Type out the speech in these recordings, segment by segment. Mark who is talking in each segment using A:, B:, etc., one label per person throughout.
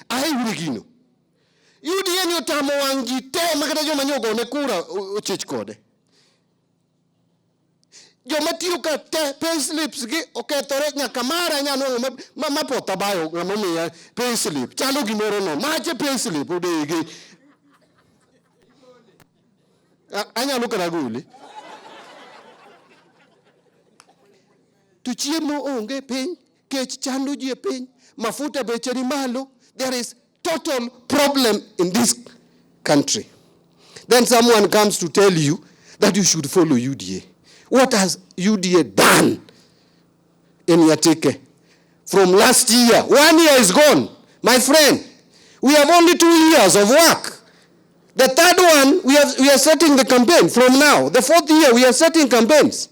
A: Ai urigino. UDA ni otamo wangi te makata joma nyogo ne kura ochich kode. Joma tiyo ka te payslips gi okethore nyaka mara nyano mapota bayo ng'amomiya payslip. Chalo gimoro no. Mache payslip odegi. Anyalo kara guli. To chiemo onge piny, kech chando ji e piny, mafuta beche ni malo. There is total problem in this country. Then someone comes to tell you that you should follow UDA. What has UDA done in Nyatike from last year? 1 year is gone. My friend, we have only 2 years of work. The third one, we are setting the campaign from now. The fourth year, we are setting campaigns.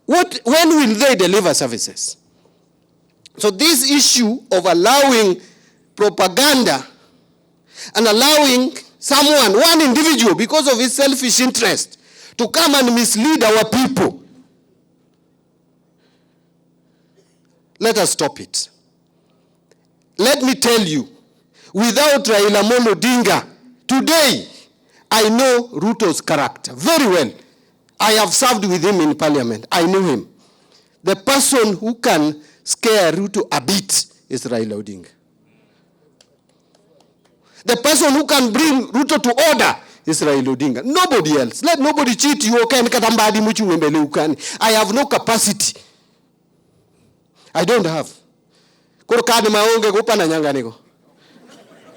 A: When will they deliver services? So this issue of allowing propaganda and allowing someone, one individual, because of his selfish interest, to come and mislead our people, let us stop it. Let me tell you, without Raila Amolo Odinga, today, I know Ruto's character very well. I have served with him in parliament. I know him. The person who can scare Ruto a bit is Raila Odinga. The person who can bring Ruto to order is Raila Odinga. Nobody else. Let nobody cheat you. I have no capacity. I don't have.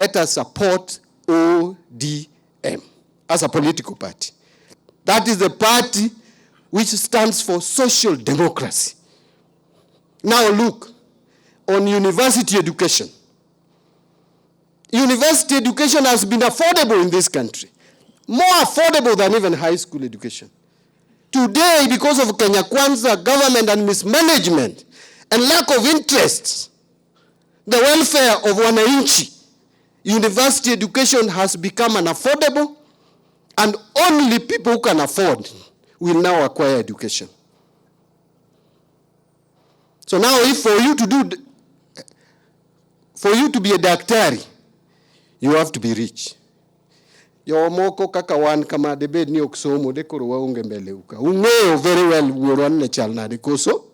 A: Let us support ODM as a political party. That is the party which stands for social democracy. Now look, on university education. University education has been affordable in this country. More affordable than even high school education. Today, because of Kenya Kwanza government and mismanagement and lack of interest, the welfare of wananchi, university education has become unaffordable, and only people who can afford will now acquire education. So now, if for you to be a daktari, you have to be rich. Yo moko kaka wan kama debed ni oksomo de koro waonge mbele uka. Ung'eyo very well wuoran ne chal nade koso.